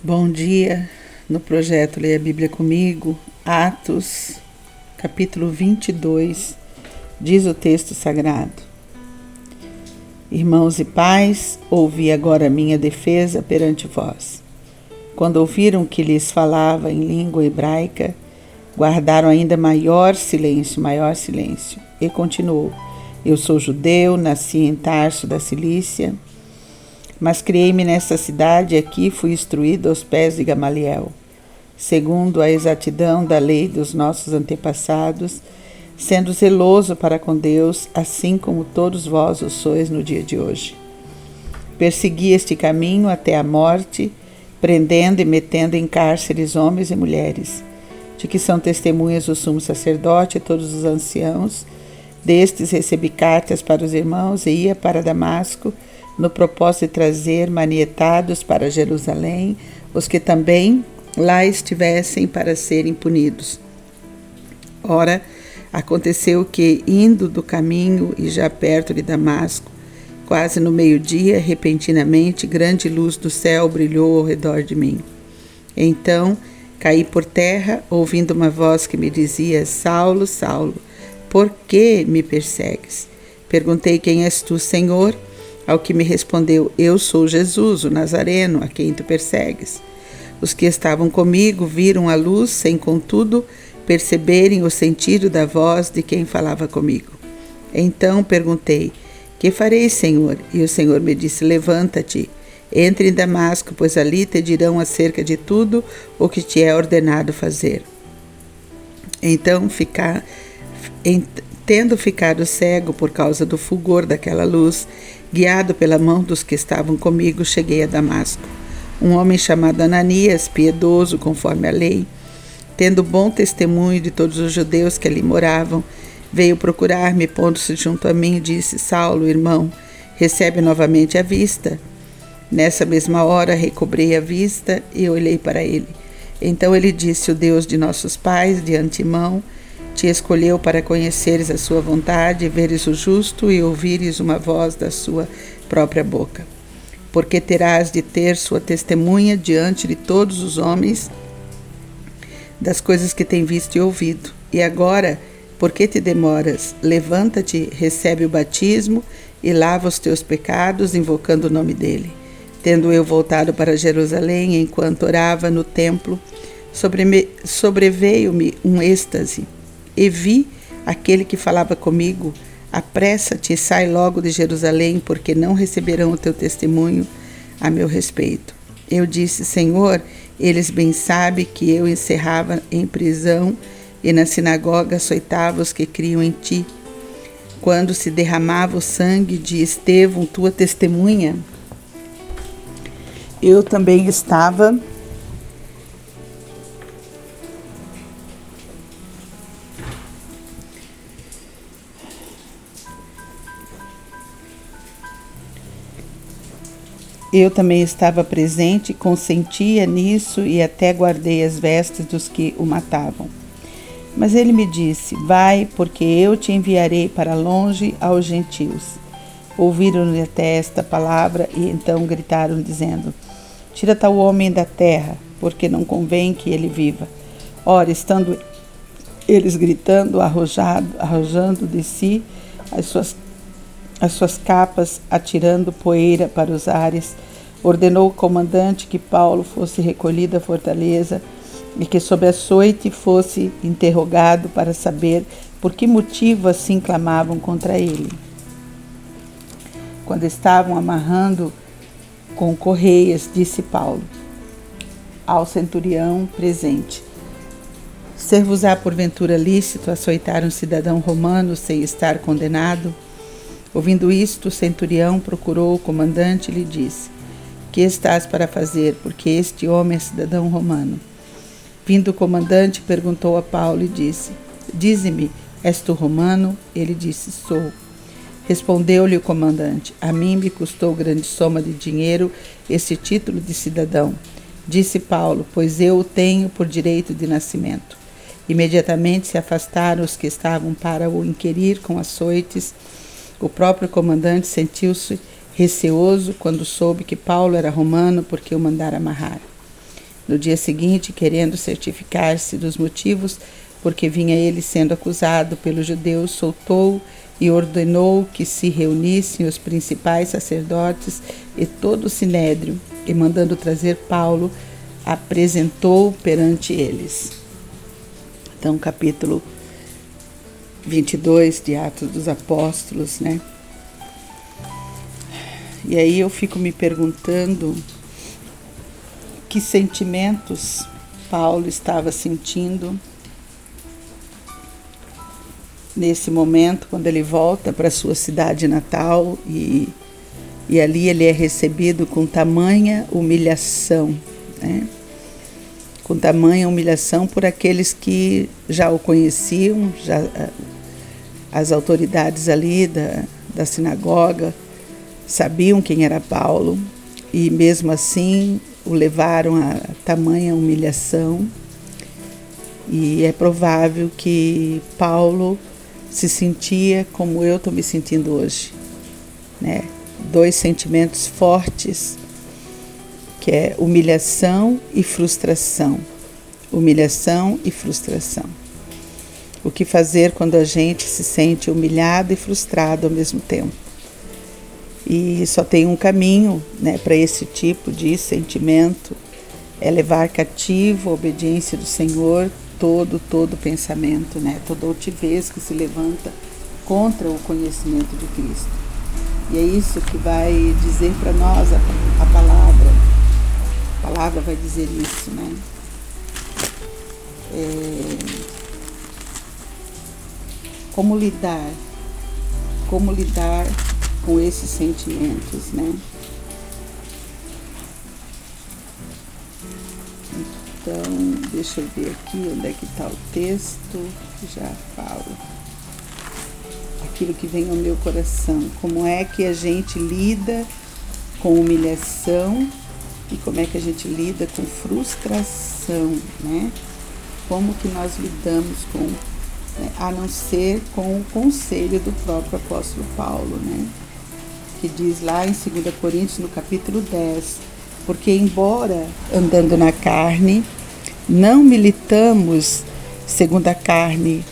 Bom dia, no projeto Leia a Bíblia Comigo, Atos, capítulo 22, diz o texto sagrado. Irmãos e pais, ouvi agora a minha defesa perante vós. Quando ouviram que lhes falava em língua hebraica, guardaram ainda maior silêncio, e continuou. Eu sou judeu, nasci em Tarso da Cilícia, mas criei-me nesta cidade e aqui fui instruído aos pés de Gamaliel, segundo a exatidão da lei dos nossos antepassados, sendo zeloso para com Deus, assim como todos vós o sois no dia de hoje. Persegui este caminho até a morte, prendendo e metendo em cárceres homens e mulheres, de que são testemunhas o sumo sacerdote e todos os anciãos. Destes recebi cartas para os irmãos e ia para Damasco, no propósito de trazer manietados para Jerusalém os que também lá estivessem para serem punidos. Ora, aconteceu que, indo do caminho e já perto de Damasco, quase no meio-dia, repentinamente, grande luz do céu brilhou ao redor de mim. Então, caí por terra, ouvindo uma voz que me dizia: Saulo, Saulo, por que me persegues? Perguntei: quem és tu, Senhor? Ao que me respondeu: eu sou Jesus, o Nazareno, a quem tu persegues. Os que estavam comigo viram a luz, sem contudo perceberem o sentido da voz de quem falava comigo. Então perguntei: que farei, Senhor? E o Senhor me disse: levanta-te, entre em Damasco, pois ali te dirão acerca de tudo o que te é ordenado fazer. Então tendo ficado cego por causa do fulgor daquela luz, guiado pela mão dos que estavam comigo, cheguei a Damasco. Um homem chamado Ananias, piedoso conforme a lei, tendo bom testemunho de todos os judeus que ali moravam, veio procurar-me, pondo-se junto a mim, e disse: Saulo, irmão, recebe novamente a vista. Nessa mesma hora recobrei a vista e olhei para ele. Então ele disse: o Deus de nossos pais, de antemão, te escolheu para conheceres a sua vontade, veres o justo e ouvires uma voz da sua própria boca. Porque terás de ter sua testemunha diante de todos os homens das coisas que tem visto e ouvido. E agora, por que te demoras? Levanta-te, recebe o batismo e lava os teus pecados, invocando o nome dele. Tendo eu voltado para Jerusalém, enquanto orava no templo, sobreveio-me um êxtase. E vi aquele que falava comigo: apressa-te e sai logo de Jerusalém, porque não receberão o teu testemunho a meu respeito. Eu disse: Senhor, eles bem sabem que eu encerrava em prisão e na sinagoga açoitava os que criam em ti. Quando se derramava o sangue de Estevão, tua testemunha, eu também estava presente, consentia nisso e até guardei as vestes dos que o matavam. Mas ele me disse: vai, porque eu te enviarei para longe aos gentios. Ouviram-lhe até esta palavra e então gritaram, dizendo: tira tal homem da terra, porque não convém que ele viva. Ora, estando eles gritando, arrojando de si as suas capas, atirando poeira para os ares, ordenou o comandante que Paulo fosse recolhido à fortaleza e que sob açoite fosse interrogado para saber por que motivo assim clamavam contra ele. Quando estavam amarrando com correias, disse Paulo ao centurião presente: ser-vos-á porventura lícito açoitar um cidadão romano sem estar condenado? Ouvindo isto, o centurião procurou o comandante e lhe disse: que estás para fazer, porque este homem é cidadão romano? Vindo o comandante, perguntou a Paulo e disse: dize-me, és tu romano? Ele disse: sou. Respondeu-lhe o comandante: a mim me custou grande soma de dinheiro esse título de cidadão. Disse Paulo: pois eu o tenho por direito de nascimento. Imediatamente se afastaram os que estavam para o inquirir com açoites. O próprio comandante sentiu-se receoso quando soube que Paulo era romano, porque o mandara amarrar. No dia seguinte, querendo certificar-se dos motivos porque vinha ele sendo acusado pelos judeus, soltou e ordenou que se reunissem os principais sacerdotes e todo o sinédrio, e mandando trazer Paulo, apresentou perante eles. Então, capítulo 22 de Atos dos Apóstolos, né? E aí eu fico me perguntando que sentimentos Paulo estava sentindo nesse momento, quando ele volta para sua cidade natal e ali ele é recebido com tamanha humilhação, né? Com tamanha humilhação por aqueles que já o conheciam, as autoridades ali da sinagoga sabiam quem era Paulo e mesmo assim o levaram a tamanha humilhação. E é provável que Paulo se sentia como eu estou me sentindo hoje, né? Dois sentimentos fortes, que é humilhação e frustração. Humilhação e frustração. O que fazer quando a gente se sente humilhado e frustrado ao mesmo tempo? E só tem um caminho, né, para esse tipo de sentimento, é levar cativo a obediência do Senhor todo pensamento, né, toda altivez que se levanta contra o conhecimento de Cristo. E é isso que vai dizer para nós a palavra. A palavra vai dizer isso, né? Como lidar com esses sentimentos, né? Então, deixa eu ver aqui onde é que está o texto, já falo. Aquilo que vem ao meu coração, como é que a gente lida com humilhação e como é que a gente lida com frustração, né? Como que nós lidamos com, né? A não ser com o conselho do próprio apóstolo Paulo, né? Que diz lá em 2 Coríntios, no capítulo 10, porque embora andando na carne, não militamos segundo a carne,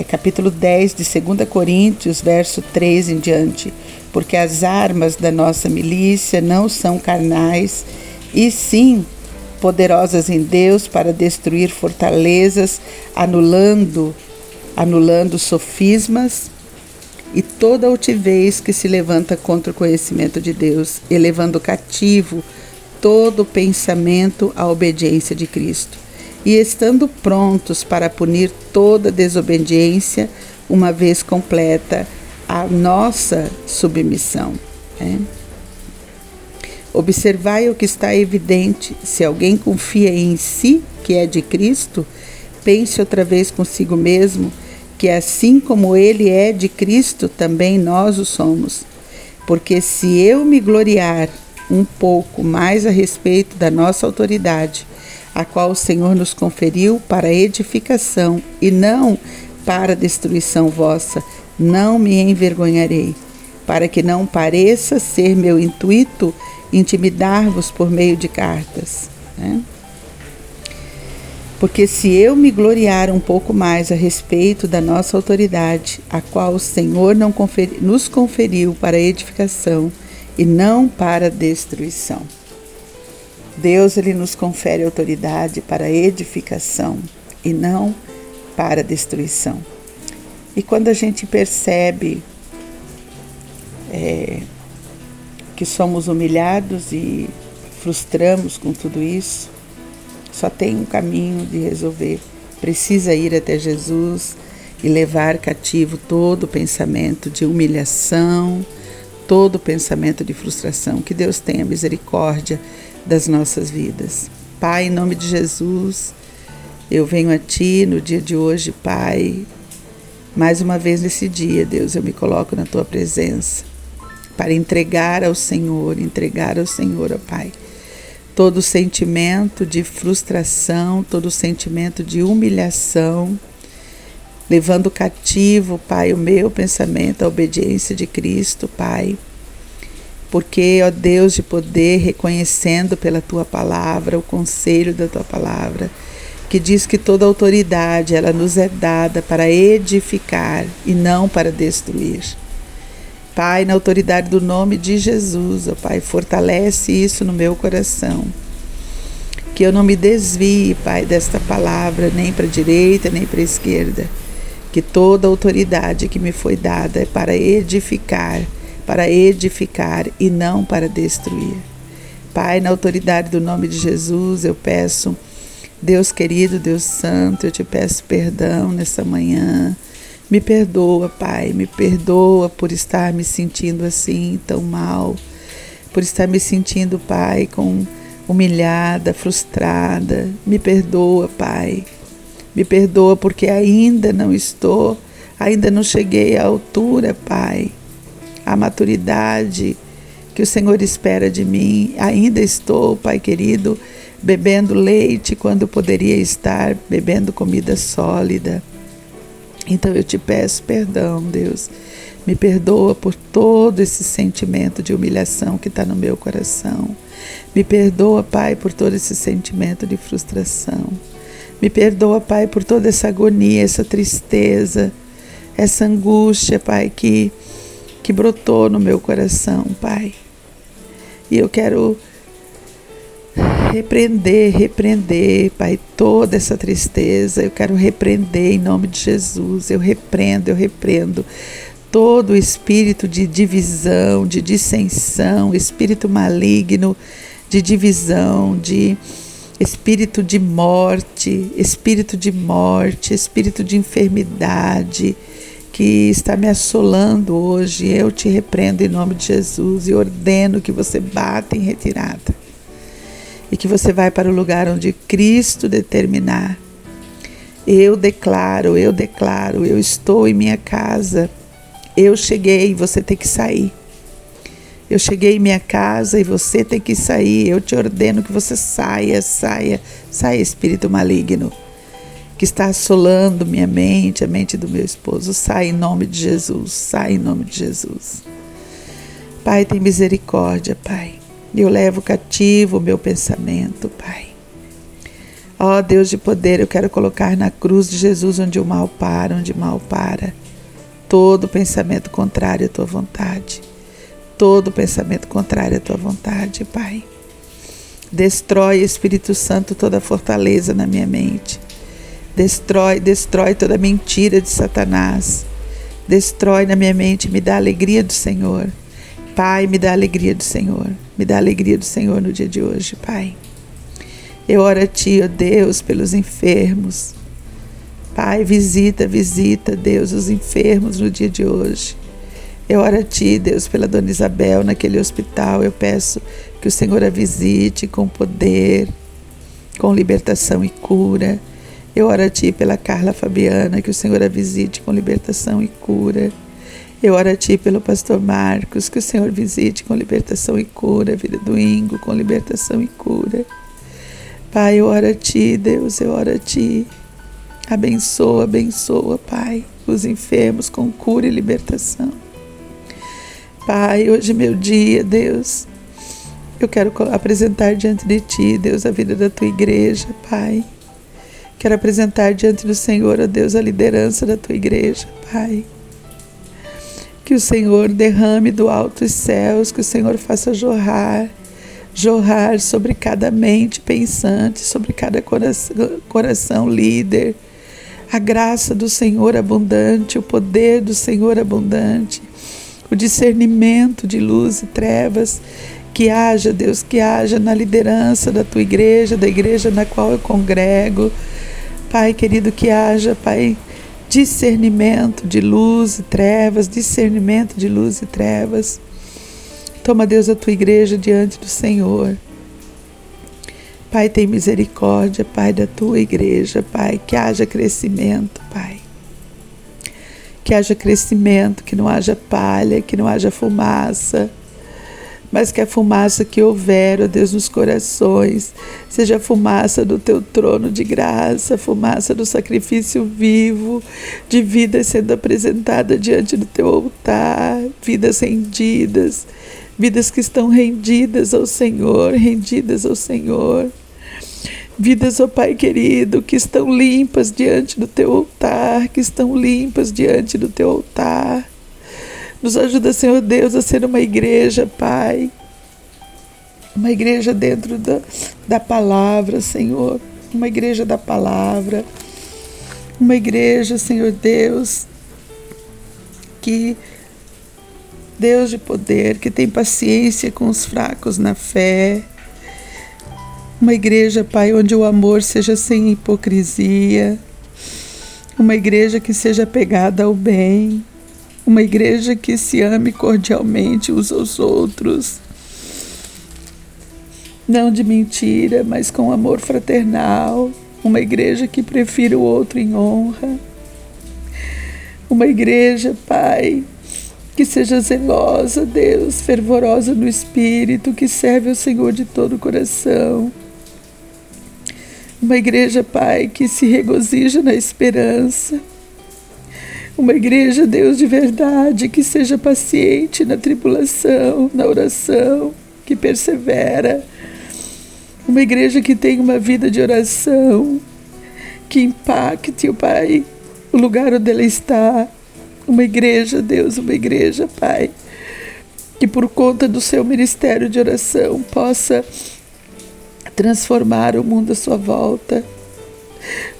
capítulo 10 de 2 Coríntios, verso 3 em diante, porque as armas da nossa milícia não são carnais, e sim poderosas em Deus para destruir fortalezas, anulando sofismas e toda altivez que se levanta contra o conhecimento de Deus, elevando cativo todo pensamento à obediência de Cristo, e estando prontos para punir toda desobediência, uma vez completa a nossa submissão. Observai o que está evidente: se alguém confia em si, que é de Cristo, pense outra vez consigo mesmo, que assim como ele é de Cristo, também nós o somos. Porque se eu me gloriar um pouco mais a respeito da nossa autoridade, a qual o Senhor nos conferiu para edificação e não para destruição vossa, não me envergonharei, para que não pareça ser meu intuito intimidar-vos por meio de cartas, né? Porque se eu me gloriar um pouco mais a respeito da nossa autoridade, a qual o Senhor nos conferiu para edificação e não para destruição. Deus, ele nos confere autoridade para edificação e não para destruição. E quando a gente percebe que somos humilhados e frustramos com tudo isso, só tem um caminho de resolver. Precisa ir até Jesus e levar cativo todo pensamento de humilhação, todo pensamento de frustração. Que Deus tenha misericórdia das nossas vidas. Pai, em nome de Jesus, eu venho a Ti no dia de hoje, Pai. Mais uma vez nesse dia, Deus, eu me coloco na Tua presença para entregar ao Senhor, ó Pai, todo sentimento de frustração, todo sentimento de humilhação, levando cativo, Pai, o meu pensamento à obediência de Cristo, Pai, porque, ó Deus de poder, reconhecendo pela Tua palavra, o conselho da Tua palavra, que diz que toda autoridade ela nos é dada para edificar e não para destruir. Pai, na autoridade do nome de Jesus, ó Pai, fortalece isso no meu coração. Que eu não me desvie, Pai, desta palavra, nem para a direita, nem para a esquerda. Que toda autoridade que me foi dada é para edificar e não para destruir. Pai, na autoridade do nome de Jesus, eu peço, Deus querido, Deus santo, eu te peço perdão nessa manhã. Me perdoa, Pai, me perdoa por estar me sentindo assim, tão mal, por estar me sentindo, Pai, humilhada, frustrada. Me perdoa, Pai, me perdoa porque ainda não cheguei à altura, Pai, à maturidade que o Senhor espera de mim. Ainda estou, Pai querido, bebendo leite quando poderia estar bebendo comida sólida. Então eu te peço perdão, Deus. Me perdoa por todo esse sentimento de humilhação que está no meu coração. Me perdoa, Pai, por todo esse sentimento de frustração. Me perdoa, Pai, por toda essa agonia, essa tristeza, essa angústia, Pai, que brotou no meu coração, Pai. E eu quero repreender, Pai, toda essa tristeza. Eu quero repreender em nome de Jesus. Eu repreendo todo o espírito de divisão, de dissensão, espírito maligno de divisão, de espírito de morte, espírito de enfermidade que está me assolando hoje. Eu te repreendo em nome de Jesus e ordeno que você bata em retirada. E que você vai para o lugar onde Cristo determinar. Eu declaro, eu estou em minha casa. Eu cheguei, você tem que sair. Eu cheguei em minha casa e você tem que sair. Eu te ordeno que você saia, espírito maligno, que está assolando minha mente, a mente do meu esposo. Sai em nome de Jesus, sai em nome de Jesus. Pai, tem misericórdia, Pai. Eu levo cativo o meu pensamento, Pai. Ó Deus de poder, eu quero colocar na cruz de Jesus onde o mal para, todo pensamento contrário à Tua vontade. Todo pensamento contrário à Tua vontade, Pai. Destrói, Espírito Santo, toda fortaleza na minha mente. Destrói toda mentira de Satanás. Destrói na minha mente, me dá a alegria do Senhor. Pai, me dá a alegria do Senhor. Me dá a alegria do Senhor no dia de hoje, Pai. Eu oro a Ti, ó Deus, pelos enfermos. Pai, visita, Deus, os enfermos no dia de hoje. Eu oro a Ti, Deus, pela Dona Isabel naquele hospital. Eu peço que o Senhor a visite com poder, com libertação e cura. Eu oro a Ti pela Carla Fabiana, que o Senhor a visite com libertação e cura. Eu oro a Ti pelo pastor Marcos, que o Senhor visite com libertação e cura, a vida do Ingo com libertação e cura. Pai, eu oro a Ti, Deus, eu oro a Ti. Abençoa, Pai, os enfermos com cura e libertação. Pai, hoje é meu dia, Deus. Eu quero apresentar diante de Ti, Deus, a vida da Tua igreja, Pai. Quero apresentar diante do Senhor, ó Deus, a liderança da Tua igreja, Pai. Que o Senhor derrame do alto os céus, que o Senhor faça jorrar sobre cada mente pensante, sobre cada coração líder. A graça do Senhor abundante, o poder do Senhor abundante, o discernimento de luz e trevas, que haja, Deus, que haja na liderança da Tua igreja, da igreja na qual eu congrego. Pai querido, que haja, Pai, discernimento de luz e trevas, discernimento de luz e trevas. Toma, Deus, a Tua igreja diante do Senhor. Pai, tem misericórdia, Pai, da Tua igreja, Pai, que haja crescimento, Pai. Que haja crescimento, que não haja palha, que não haja fumaça, mas que a fumaça que houver, ó Deus, nos corações, seja a fumaça do Teu trono de graça, a fumaça do sacrifício vivo, de vidas sendo apresentada diante do Teu altar, vidas rendidas, vidas que estão rendidas ao Senhor, vidas, ó Pai querido, que estão limpas diante do Teu altar, Nos ajuda, Senhor Deus, a ser uma igreja, Pai, uma igreja dentro da palavra, Senhor, uma igreja da palavra, uma igreja, Senhor Deus, que Deus de poder, que tem paciência com os fracos na fé. Uma igreja, Pai, onde o amor seja sem hipocrisia. Uma igreja que seja apegada ao bem. Uma igreja que se ame cordialmente uns aos outros. Não de mentira, mas com amor fraternal. Uma igreja que prefira o outro em honra. Uma igreja, Pai, que seja zelosa, Deus, fervorosa no Espírito, que serve ao Senhor de todo o coração. Uma igreja, Pai, que se regozija na esperança. Uma igreja, Deus de verdade, que seja paciente na tribulação, na oração, que persevera. Uma igreja que tenha uma vida de oração, que impacte, Pai, o lugar onde ela está. Uma igreja, Deus, uma igreja, Pai, que por conta do seu ministério de oração possa transformar o mundo à sua volta.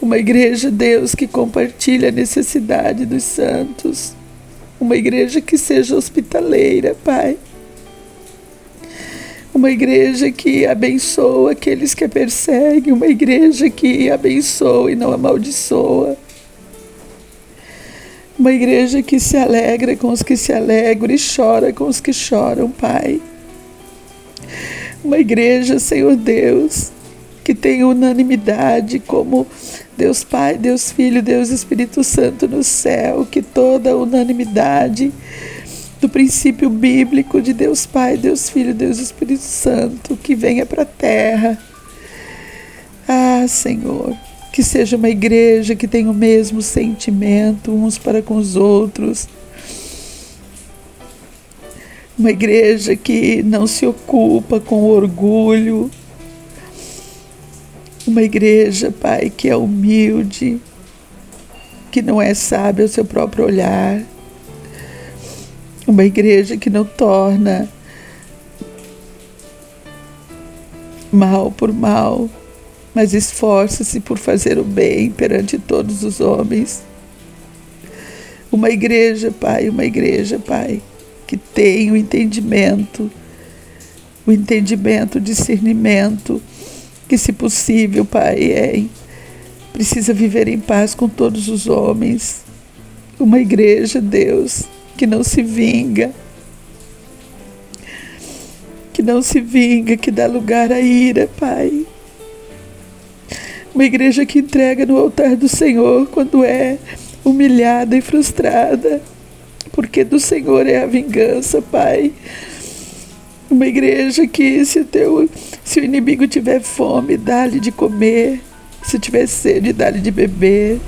Uma igreja, Deus, que compartilha a necessidade dos santos. Uma igreja que seja hospitaleira, Pai. Uma igreja que abençoa aqueles que a perseguem. Uma igreja que abençoa e não amaldiçoa. Uma igreja que se alegra com os que se alegram e chora com os que choram, Pai. Uma igreja, Senhor Deus, que tem unanimidade como Deus Pai, Deus Filho, Deus Espírito Santo no céu, que toda a unanimidade do princípio bíblico de Deus Pai, Deus Filho, Deus Espírito Santo, que venha para a terra. Ah, Senhor, que seja uma igreja que tenha o mesmo sentimento uns para com os outros. Uma igreja que não se ocupa com orgulho. Uma igreja, Pai, que é humilde, que não é sábia ao seu próprio olhar. Uma igreja que não torna mal por mal, mas esforça-se por fazer o bem perante todos os homens. Uma igreja, Pai, que tem o entendimento, o discernimento, que se possível, Pai, precisa viver em paz com todos os homens. Uma igreja, Deus, que não se vinga, que dá lugar à ira, Pai. Uma igreja que entrega no altar do Senhor quando é humilhada e frustrada, porque do Senhor é a vingança, Pai. Uma igreja que se o inimigo tiver fome, dá-lhe de comer, se tiver sede, dá-lhe de beber.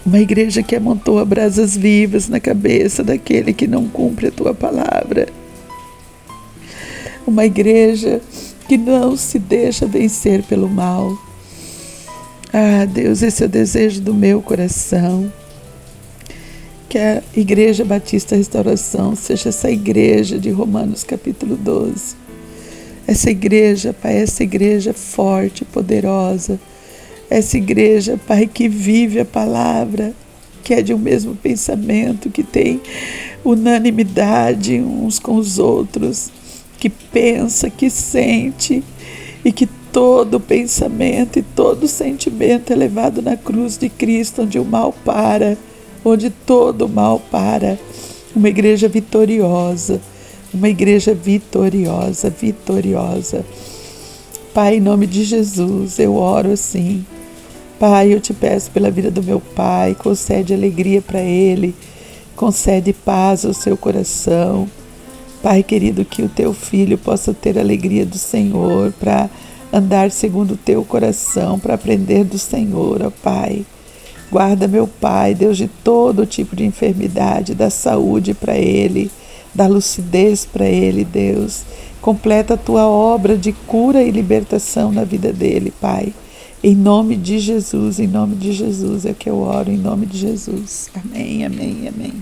Uma igreja que amontoa brasas vivas na cabeça daquele que não cumpre a tua palavra. Uma igreja que não se deixa vencer pelo mal. Ah, Deus, esse é o desejo do meu coração. Que a Igreja Batista Restauração seja essa igreja de Romanos capítulo 12. Essa igreja, Pai, essa igreja forte, poderosa. Essa igreja, Pai, que vive a palavra, que é de um mesmo pensamento, que tem unanimidade uns com os outros, que pensa, que sente, e que todo pensamento e todo sentimento é levado na cruz de Cristo, onde o mal para, onde todo o mal para. Uma igreja vitoriosa, uma igreja vitoriosa. Pai, em nome de Jesus, eu oro assim. Pai, eu te peço pela vida do meu pai, concede alegria para ele, concede paz ao seu coração. Pai querido, que o teu filho possa ter a alegria do Senhor, para andar segundo o teu coração, para aprender do Senhor, ó Pai. Guarda meu pai, Deus, de todo tipo de enfermidade, dá saúde para ele, Dá lucidez para ele, Deus. Completa a tua obra de cura e libertação na vida dele, Pai. Em nome de Jesus é que eu oro, em nome de Jesus. Amém, amém, amém.